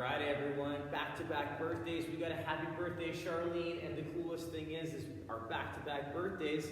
Friday, everyone. Back-to-back birthdays. We got a happy birthday, Sharleen, and the coolest thing is our back-to-back birthdays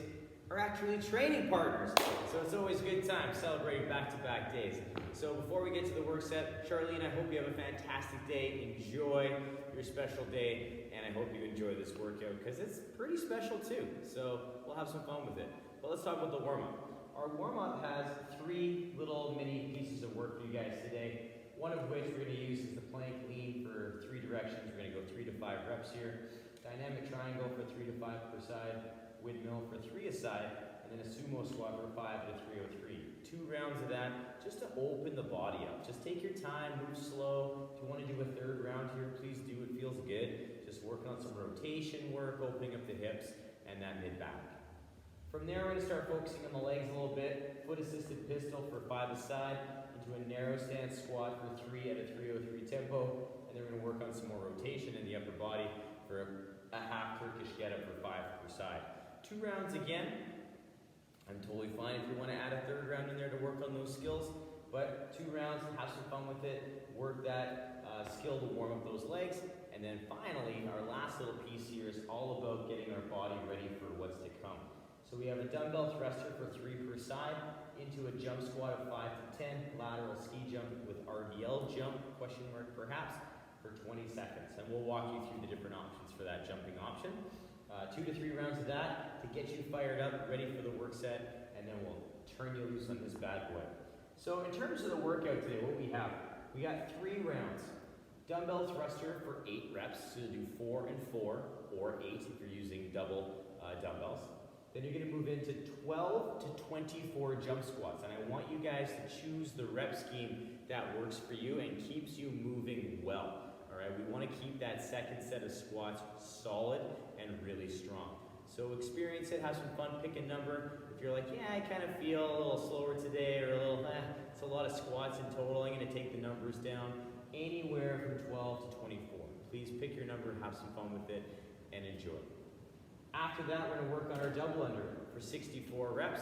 are actually training partners. So it's always a good time celebrating back-to-back days. So before we get to the work set, Sharleen, I hope you have a fantastic day. Enjoy your special day, and I hope you enjoy this workout because it's pretty special too. So we'll have some fun with it. But let's talk about the warm-up. Our warm-up has 3 little mini pieces of work for you guys today. One of which we're going to use is the plank lean for 3 directions. We're going to go 3 to 5 reps here. Dynamic triangle for 3 to 5 per side. Windmill for 3 a side. And then a sumo squat for 5 at a 303. 2 rounds of that just to open the body up. Just take your time, move slow. If you want to do a 3rd round here, please do. It feels good. Just working on some rotation work, opening up the hips and that mid-back. From there, we're going to start focusing on the legs a little bit. Foot-assisted pistol for 5 a side. To a narrow stance squat for 3 at a 303 tempo, and then we're going to work on some more rotation in the upper body for a half Turkish get-up for 5 per side. 2 rounds again. I'm totally fine if you want to add a 3rd round in there to work on those skills, but 2 rounds, have some fun with it, work that skill to warm up those legs, and then finally, our last little piece here is all about getting our body ready for what's to come. So we have a dumbbell thruster for 3 per side, into a jump squat of 5 to 10, lateral ski jump with RDL jump, question mark perhaps, for 20 seconds. And we'll walk you through the different options for that jumping option. 2 to 3 rounds of that to get you fired up, ready for the work set, and then we'll turn you loose on this bad boy. So in terms of the workout today, what we got 3 rounds. Dumbbell thruster for 8 reps, so do 4 and 4, or 8 if you're using double dumbbells. Then you're going to move into 12 to 24 jump squats. And I want you guys to choose the rep scheme that works for you and keeps you moving well. All right, we want to keep that second set of squats solid and really strong. So experience it, have some fun, pick a number. If you're like, yeah, I kind of feel a little slower today, or a little, it's a lot of squats in total, I'm going to take the numbers down anywhere from 12 to 24. Please pick your number, have some fun with it, and enjoy. After that, we're going to work on our double under for 64 reps,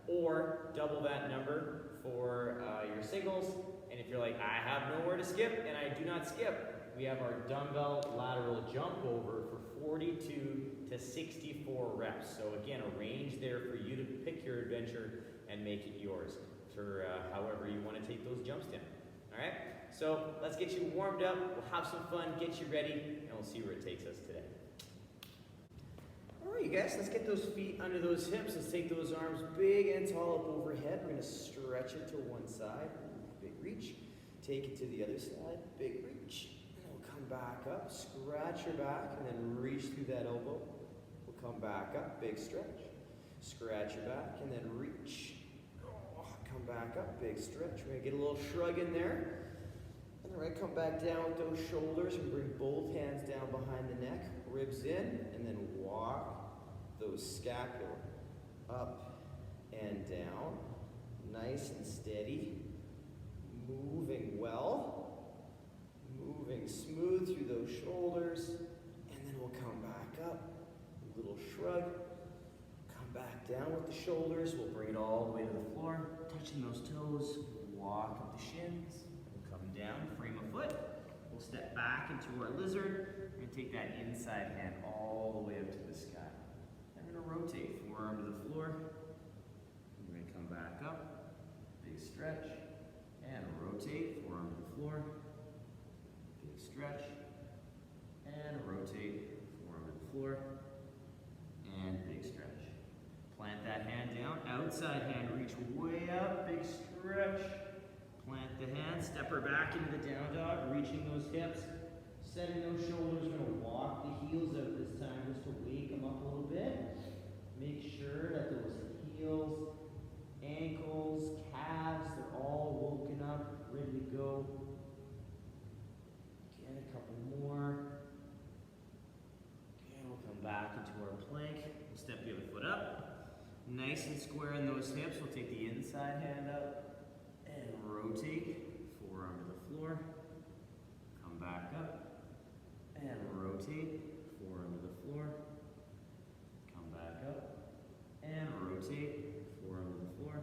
or double that number for your singles. And if you're like, I have nowhere to skip, and I do not skip, we have our dumbbell lateral jump over for 42 to 64 reps. So again, a range there for you to pick your adventure and make it yours for however you want to take those jumps down. All right? So let's get you warmed up. We'll have some fun, get you ready, and we'll see where it takes us today. All right, you guys, let's get those feet under those hips. Let's take those arms big and tall up overhead. We're going to stretch it to one side. Big reach. Take it to the other side. Big reach. And we'll come back up. Scratch your back and then reach through that elbow. We'll come back up. Big stretch. Scratch your back and then reach. Come back up. Big stretch. We're going to get a little shrug in there. And then come back down with those shoulders and bring both hands down behind the neck. Ribs in, and then walk those scapula up and down, nice and steady, moving well, moving smooth through those shoulders, and then we'll come back up, a little shrug, come back down with the shoulders, we'll bring it all the way to the floor, touching those toes, walk up the shins, we'll come down, frame a foot, we'll step back into our lizard. We're going to take that inside hand all the way up to the sky. And we're going to rotate forearm to the floor. We're going to come back up, big stretch, and rotate, forearm to the floor, big stretch, and rotate, forearm to the floor, and big stretch. Plant that hand down, outside hand, reach way up, big stretch. Plant the hand, step her back into the down dog, reaching those hips. Setting those shoulders, we're going to walk the heels out this time just to wake them up a little bit. Make sure that those heels, ankles, calves, they're all woken up, ready to go. Again, a couple more. Okay, we'll come back into our plank. We'll step the other foot up. Nice and square in those hips. We'll take the inside hand up and rotate. Forearm to the floor. Come back up. And rotate, forearm to the floor, come back up, and rotate, forearm to the floor,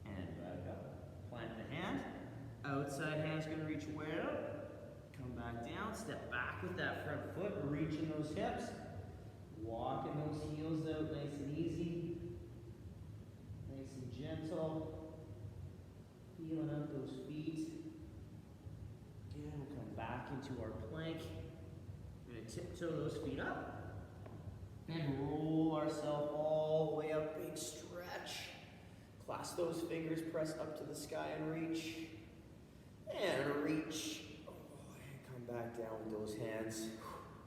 and back up. Plant the hand, outside hand's gonna reach way up, reaching those hips, walking those heels out nice and easy, nice and gentle, feeling out those feet. Again, we'll come back into our plank. We're going to tiptoe those feet up and roll ourselves all the way up, big stretch. Clasp those fingers, press up to the sky and reach. And reach. Oh, and come back down with those hands.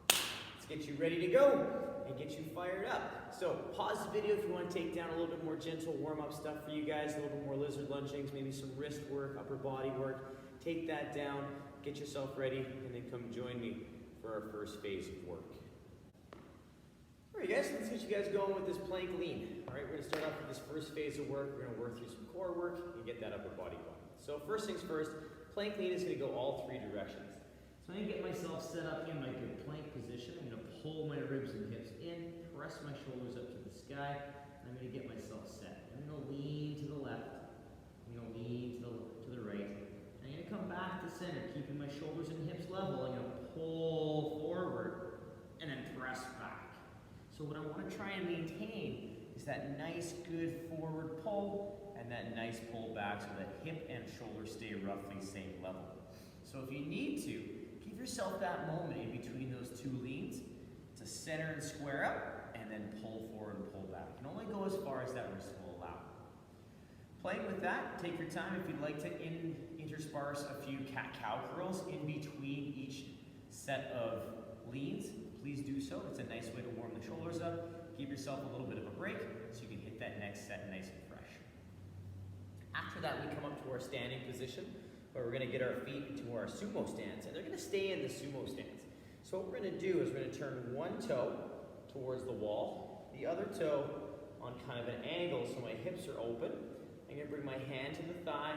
Let's get you ready to go and get you fired up. So pause the video if you want to take down a little bit more gentle warm-up stuff for you guys, a little bit more lizard lungings, maybe some wrist work, upper body work. Take that down, get yourself ready, and then come join me for our first phase of work. All right, guys, let's get you guys going with this plank lean. All right, we're going to start off with this first phase of work. We're going to work through some core work and get that upper body going. So first things first, plank lean is going to go all three directions. So I'm going to get myself set up in my good plank position. I'm going to pull my ribs and hips in, press my shoulders up to the sky, and I'm going to get myself set. I'm going to lean to the left. I'm going to lean to the right. I'm going to come back to center, keeping my shoulders and hips level. I'm going to pull forward and then press back. So what I want to try and maintain is that nice, good forward pull and that nice pull back so that hip and shoulder stay roughly same level. So if you need to, give yourself that moment in between those two leans to center and square up and then pull forward and pull back. You can only go as far as that wrist will allow. Playing with that, take your time. If you'd like to intersperse a few cat-cow curls in between each set of leans, please do so. It's a nice way to warm the shoulders up. Give yourself a little bit of a break so you can hit that next set nice and fresh. After that, we come up to our standing position where we're going to get our feet into our sumo stance, and they're going to stay in the sumo stance. So what we're going to do is we're going to turn one toe towards the wall, the other toe on kind of an angle so my hips are open. I'm going to bring my hand to the thigh,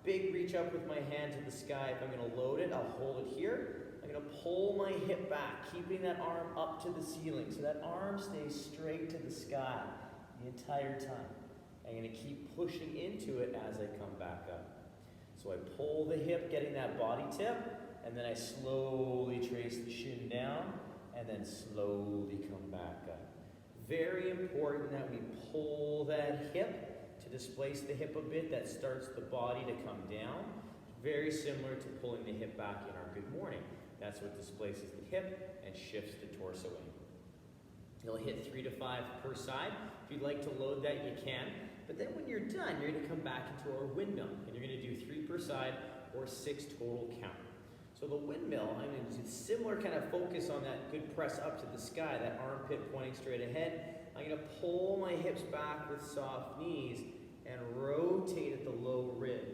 big reach up with my hand to the sky. If I'm going to load it, I'll hold it here. I'm going to pull my hip back, keeping that arm up to the ceiling so that arm stays straight to the sky the entire time. I'm going to keep pushing into it as I come back up. So I pull the hip, getting that body tip, and then I slowly trace the shin down, and then slowly come back up. Very important that we pull that hip to displace the hip a bit. That starts the body to come down. Very similar to pulling the hip back in our good morning. That's what displaces the hip and shifts the torso in. You'll hit 3 to 5 per side. If you'd like to load that, you can. But then when you're done, you're going to come back into our windmill. And you're going to do 3 per side or 6 total count. So the windmill, I'm going to do similar kind of focus on that good press up to the sky, that armpit pointing straight ahead. I'm going to pull my hips back with soft knees and rotate at the low rib,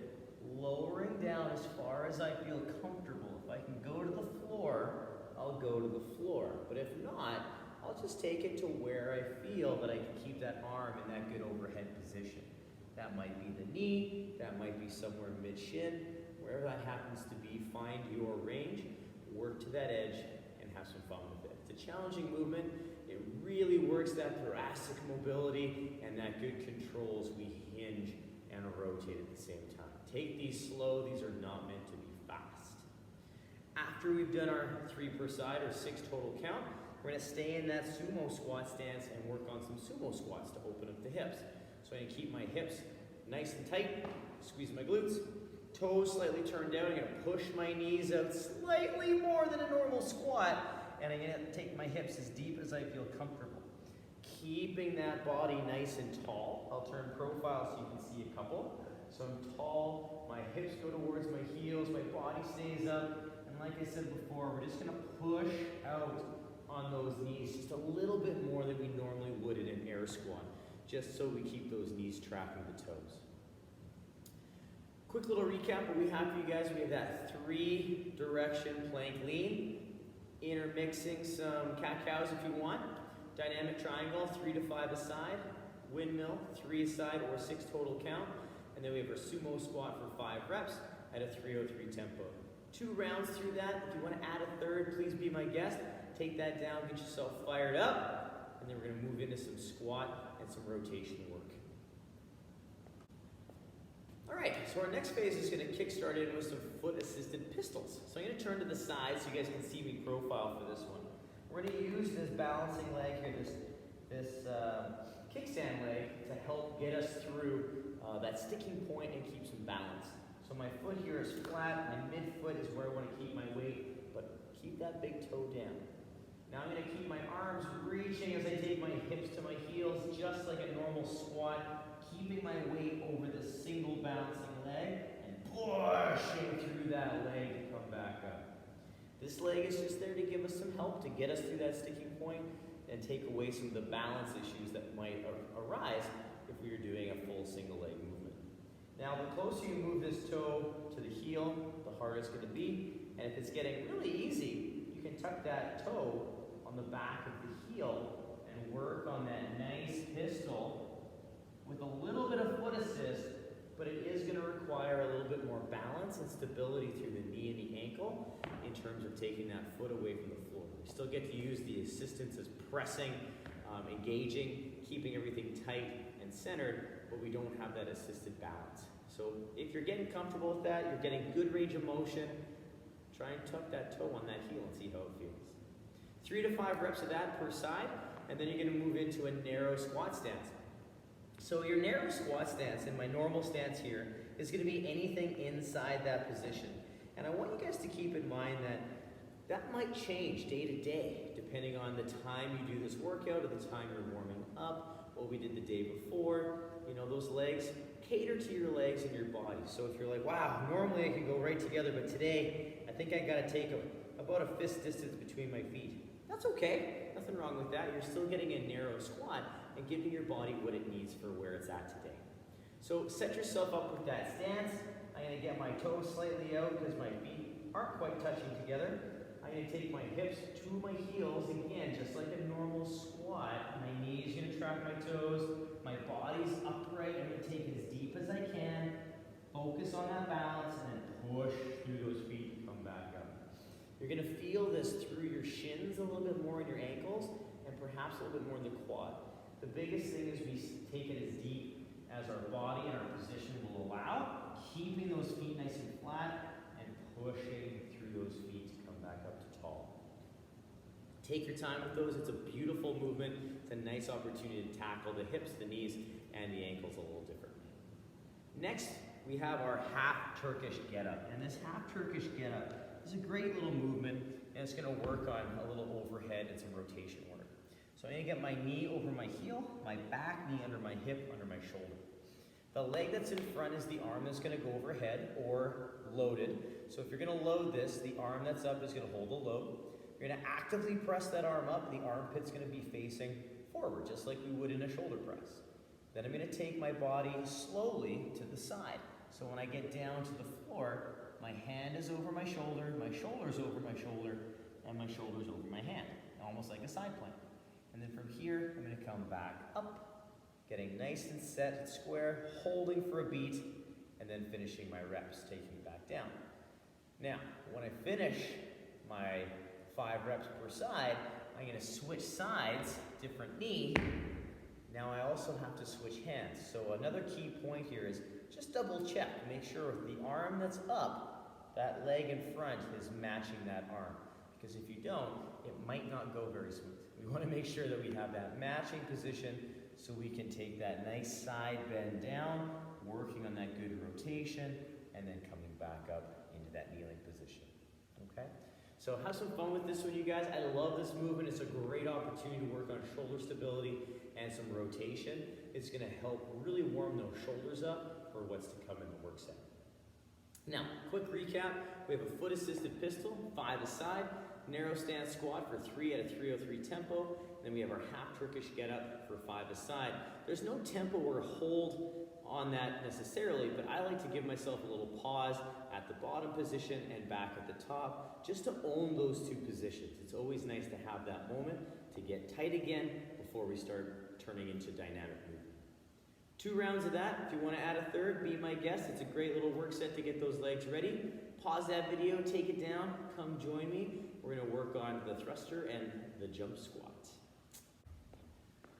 lowering down as far as I feel comfortable. If I can go to the floor, I'll go to the floor. But if not, I'll just take it to where I feel that I can keep that arm in that good overhead position. That might be the knee, that might be somewhere mid-shin, wherever that happens to be, find your range, work to that edge, and have some fun with it. It's a challenging movement. It really works that thoracic mobility and that good control as we hinge and rotate at the same time. Take these slow, these are not meant to be fast. After we've done our 3 per side or 6 total count, we're going to stay in that sumo squat stance and work on some sumo squats to open up the hips. So I'm going to keep my hips nice and tight, squeeze my glutes, toes slightly turned down. I'm going to push my knees out slightly more than a normal squat, and I'm going to take my hips as deep as I feel comfortable. Keeping that body nice and tall. I'll turn profile so you can see a couple. So I'm tall, my hips go towards my heels, my body stays up, and like I said before, we're just going to push out on those knees just a little bit more than we normally would in an air squat, just so we keep those knees tracking the toes. Quick little recap what we have for you guys. We have that 3 direction plank lean, intermixing some cat-cows if you want, dynamic triangle, 3 to 5 a side, windmill, 3 a side or 6 total count, and then we have our sumo squat for 5 reps at a 303 tempo. 2 rounds through that. If you want to add a third, please be my guest. Take that down, get yourself fired up, and then we're going to move into some squat and some rotation work. All right, so our next phase is going to kickstart in with some foot-assisted pistols. So I'm going to turn to the side so you guys can see me profile for this one. We're going to use this balancing leg here, this kickstand leg, to help get us through that sticking point and keep some balance. So my foot here is flat, my midfoot is where I want to keep my weight, but keep that big toe down. Now I'm going to keep my arms reaching as I take my hips to my heels, just like a normal squat, keeping my weight over the single balancing leg and pushing through that leg to come back up. This leg is just there to give us some help, to get us through that sticking point and take away some of the balance issues that might arise if we are doing a full single leg movement. Now, the closer you move this toe to the heel, the harder it's going to be. And if it's getting really easy, you can tuck that toe on the back of the heel and work on that nice pistol with a little bit of foot assist, but it is going to require a little bit more balance and stability through the knee and the ankle in terms of taking that foot away from the floor. We still get to use the assistance as pressing, engaging, keeping everything tight and centered, but we don't have that assisted balance. So if you're getting comfortable with that, you're getting good range of motion, try and tuck that toe on that heel and see how it feels. 3 to 5 reps of that per side, and then you're going to move into a narrow squat stance. So your narrow squat stance, and my normal stance here, is going to be anything inside that position. And I want you guys to keep in mind that that might change day to day, depending on the time you do this workout or the time you're warming up, what we did the day before. You know, those legs, cater to your legs and your body. So if you're like, wow, normally I can go right together, but today I think I got to take about a fist distance between my feet. That's okay, nothing wrong with that. You're still getting a narrow squat and giving your body what it needs for where it's at today. So set yourself up with that stance. I'm going to get my toes slightly out because my feet aren't quite touching together. I'm going to take my hips to my heels, again, just like a normal squat. My knees are going to track my toes. My body's upright. I'm going to take it as deep as I can. Focus on that balance and then push through those feet to come back up. You're going to feel this through your shins a little bit more in your ankles and perhaps a little bit more in the quad. The biggest thing is we take it as deep as our body and our position will allow, keeping those feet nice and flat and pushing through those feet to come back up to tall. Take your time with those. It's a beautiful movement. It's a nice opportunity to tackle the hips, the knees, and the ankles a little differently. Next, we have our half Turkish get-up. And this half Turkish get-up is a great little movement, and it's going to work on a little overhead and some rotation work. So I'm going to get my knee over my heel, my back knee under my hip, under my shoulder. The leg that's in front is the arm that's going to go overhead or loaded. So if you're going to load this, the arm that's up is going to hold the load. You're going to actively press that arm up. The armpit's going to be facing forward, just like we would in a shoulder press. Then I'm going to take my body slowly to the side. So when I get down to the floor, my hand is over my shoulder's over my shoulder, and my shoulder's over my hand, almost like a side plank. And then from here, I'm going to come back up, getting nice and set and square, holding for a beat, and then finishing my reps, taking back down. Now, when I finish my 5 reps per side, I'm going to switch sides, different knee. Now I also have to switch hands. So another key point here is just double check. Make sure the arm that's up, that leg in front is matching that arm. Because if you don't, it might not go very smooth. We want to make sure that we have that matching position so we can take that nice side bend down, working on that good rotation, and then coming back up into that kneeling position. Okay? So have some fun with this one, you guys. I love this movement. It's a great opportunity to work on shoulder stability and some rotation. It's going to help really warm those shoulders up for what's to come in the work set. Now, quick recap. We have a foot-assisted pistol, 5 aside, narrow stance squat for 3 at a 303 tempo. Then we have our half Turkish get-up for 5 aside. There's no tempo or hold on that necessarily, but I like to give myself a little pause at the bottom position and back at the top, just to own those 2 positions. It's always nice to have that moment to get tight again before we start turning into dynamic movement. 2 rounds of that. If you want to add a third, be my guest. It's a great little work set to get those legs ready. Pause that video, take it down, come join me. We're going to work on the thruster and the jump squat.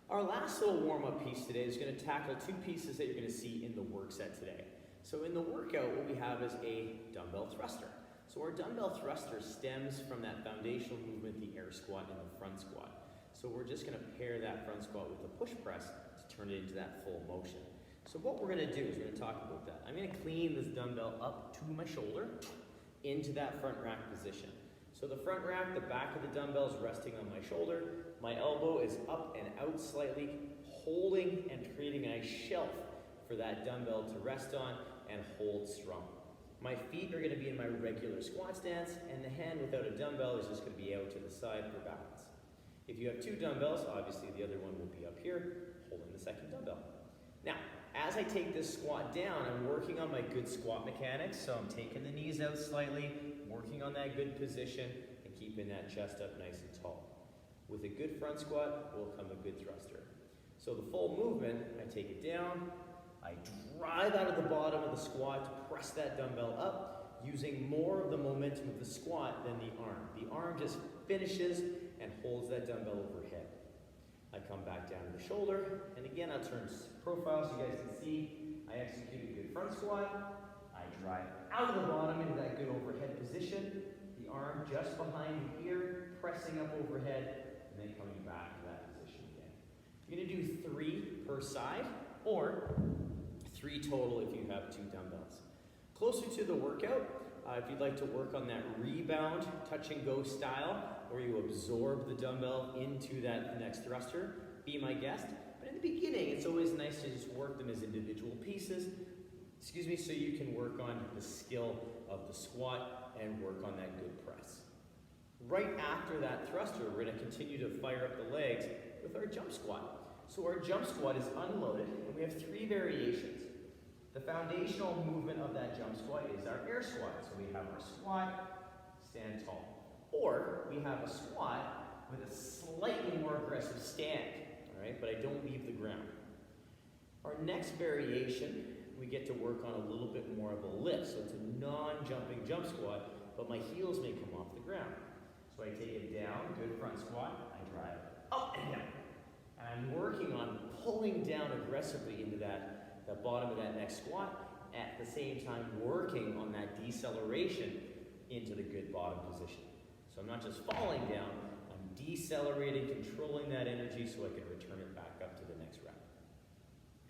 Our last little warm-up piece today is going to tackle 2 pieces that you're going to see in the work set today. So in the workout, what we have is a dumbbell thruster. So our dumbbell thruster stems from that foundational movement, the air squat and the front squat. So we're just gonna pair that front squat with the push press to turn it into that full motion. So what we're gonna do is we're gonna talk about that. I'm gonna clean this dumbbell up to my shoulder into that front rack position. So the front rack, the back of the dumbbell is resting on my shoulder. My elbow is up and out slightly, holding and creating a nice shelf for that dumbbell to rest on and hold strong. My feet are gonna be in my regular squat stance, and the hand without a dumbbell is just gonna be out to the side for balance. If you have two dumbbells, obviously the other one will be up here, holding the second dumbbell. Now, as I take this squat down, I'm working on my good squat mechanics, so I'm taking the knees out slightly, working on that good position, and keeping that chest up nice and tall. With a good front squat will come a good thruster. So the full movement, I take it down, I drive out of the bottom of the squat to press that dumbbell up, using more of the momentum of the squat than the arm. The arm just finishes and holds that dumbbell overhead. I come back down to the shoulder, and again, I'll turn profile so you guys can see. I execute a good front squat. I drive out of the bottom into that good overhead position. The arm just behind the ear, pressing up overhead, and then coming back to that position again. You're gonna do 3 per side, or 3 total if you have 2 dumbbells. Closer to the workout, if you'd like to work on that rebound touch and go style, where you absorb the dumbbell into that next thruster, be my guest. But in the beginning, it's always nice to just work them as individual pieces, so you can work on the skill of the squat and work on that good press. Right after that thruster, we're gonna continue to fire up the legs with our jump squat. So our jump squat is unloaded, and we have 3 variations. The foundational movement of that jump squat is our air squat. So we have our squat, stand tall. Or we have a squat with a slightly more aggressive stand, all right, but I don't leave the ground. Our next variation, we get to work on a little bit more of a lift. So it's a non-jumping jump squat, but my heels may come off the ground. So I take it down, good front squat, I drive up and down. And I'm working on pulling down aggressively into that bottom of that next squat, at the same time working on that deceleration into the good bottom position. So I'm not just falling down, I'm decelerating, controlling that energy so I can return it back up to the next rep.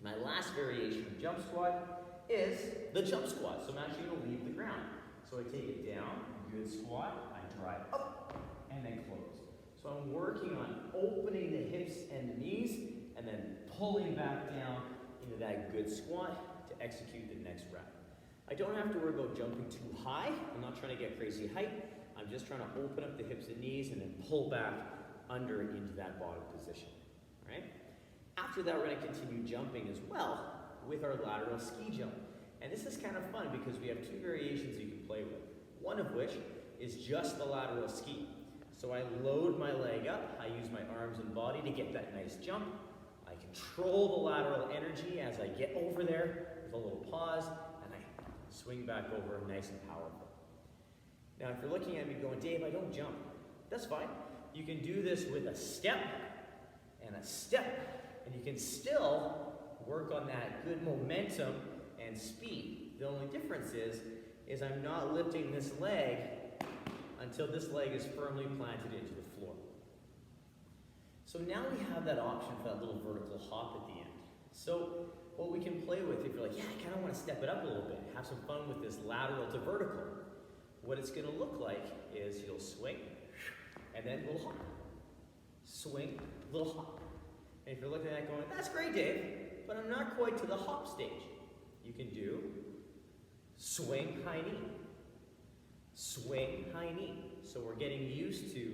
My last variation of jump squat is the jump squat. So I'm actually going to leave the ground. So I take it down, good squat, I drive up, and then close. So I'm working on opening the hips and the knees, and then pulling back down into that good squat to execute the next rep. I don't have to worry about jumping too high. I'm not trying to get crazy height. I'm just trying to open up the hips and knees and then pull back under into that bottom position, all right? After that, we're gonna continue jumping as well with our lateral ski jump. And this is kind of fun because we have 2 variations you can play with. One of which is just the lateral ski. So I load my leg up, I use my arms and body to get that nice jump. I control the lateral energy as I get over there with a little pause, and I swing back over nice and powerful. Now, if you're looking at me going, Dave, I don't jump. That's fine. You can do this with a step, and you can still work on that good momentum and speed. The only difference is I'm not lifting this leg until this leg is firmly planted into the floor. So now we have that option for that little vertical hop at the end. So what we can play with, if you're like, yeah, I kind of want to step it up a little bit, have some fun with this lateral to vertical. What it's going to look like is you'll swing, and then little hop. Swing, little hop. And if you're looking at that going, that's great, Dave, but I'm not quite to the hop stage. You can do swing, high knee. Swing, high knee. So we're getting used to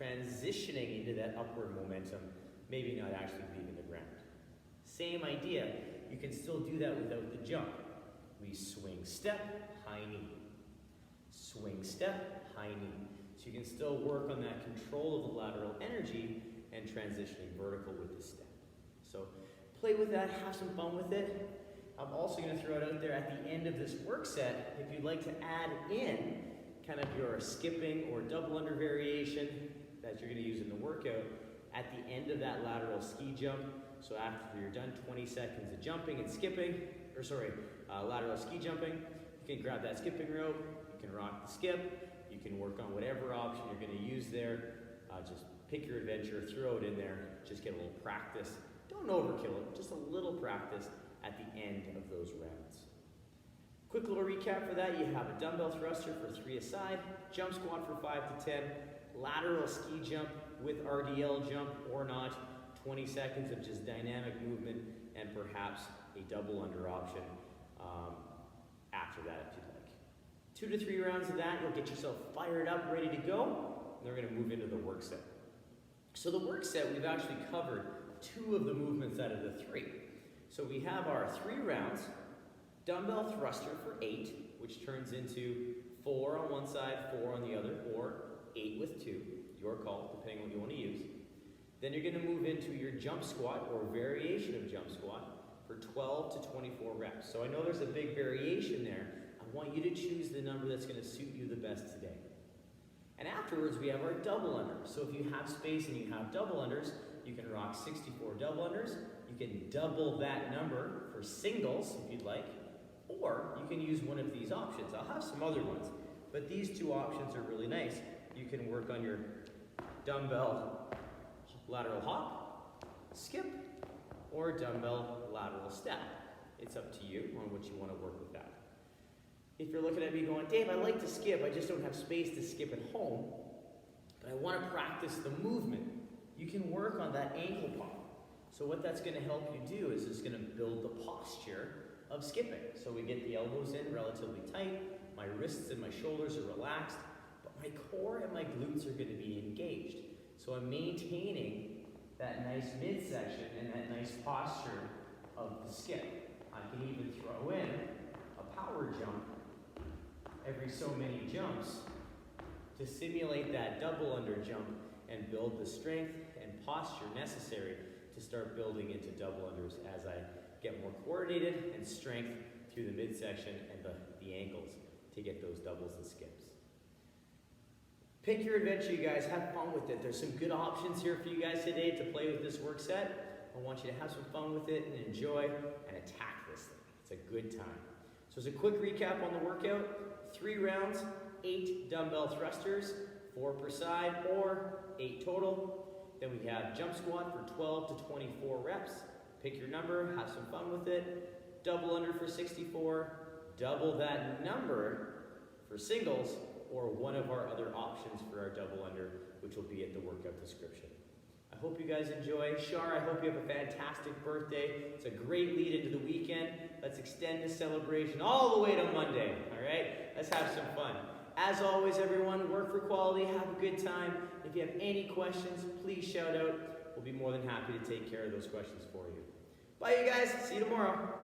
transitioning into that upward momentum, maybe not actually leaving the ground. Same idea, you can still do that without the jump. We swing, step, high knee. Swing, step, high knee. So you can still work on that control of the lateral energy and transitioning vertical with the step. So play with that, have some fun with it. I'm also going to throw it out there at the end of this work set, if you'd like to add in kind of your skipping or double under variation that you're going to use in the workout at the end of that lateral ski jump. So after you're done 20 seconds of jumping and skipping, lateral ski jumping, you can grab that skipping rope, you can rock the skip, you can work on whatever option you're going to use there. Just pick your adventure, throw it in there, just get a little practice. Don't overkill it, just a little practice at the end of those rounds. Quick little recap for that, you have a dumbbell thruster for 3 a side, jump squat for 5 to 10, lateral ski jump with RDL jump or not, 20 seconds of just dynamic movement, and perhaps a double under option after that if you'd like. 2 to 3 rounds of that, you'll get yourself fired up, ready to go, and we're going to move into the work set. So the work set, we've actually covered 2 of the movements out of the 3. So we have our 3 rounds, dumbbell thruster for 8, which turns into 4 on one side, 4 on the other, or 8 with 2, your call, depending on what you want to use. Then you're going to move into your jump squat or variation of jump squat for 12 to 24 reps. So I know there's a big variation there. I want you to choose the number that's going to suit you the best today. And afterwards, we have our double under. So if you have space and you have double unders, you can rock 64 double unders. You can double that number for singles if you'd like, or you can use one of these options. I'll have some other ones, but these 2 options are really nice. You can work on your dumbbell lateral hop, skip, or dumbbell lateral step. It's up to you on what you want to work with that. If you're looking at me going, Dave, I like to skip, I just don't have space to skip at home, but I want to practice the movement, you can work on that ankle pop. So what that's going to help you do is it's going to build the posture of skipping. So we get the elbows in relatively tight, my wrists and my shoulders are relaxed, but my core and my glutes are going to be engaged. So I'm maintaining that nice midsection and that nice posture of the skip. I can even throw in a power jump every so many jumps to simulate that double under jump and build the strength and posture necessary to start building into double unders as I get more coordinated and strength through the midsection and the ankles to get those doubles and skips. Pick your adventure, you guys. Have fun with it. There's some good options here for you guys today to play with this work set. I want you to have some fun with it and enjoy and attack this thing. It's a good time. So as a quick recap on the workout, 3 rounds, 8 dumbbell thrusters, 4 per side or 8 total. Then we have jump squat for 12 to 24 reps. Pick your number, have some fun with it. Double under for 64, double that number for singles, or one of our other options for our double under, which will be at the workout description. I hope you guys enjoy. Shar, I hope you have a fantastic birthday. It's a great lead into the weekend. Let's extend this celebration all the way to Monday, all right? Let's have some fun. As always, everyone, work for quality, have a good time. If you have any questions, please shout out. We'll be more than happy to take care of those questions for you. Bye, you guys. See you tomorrow.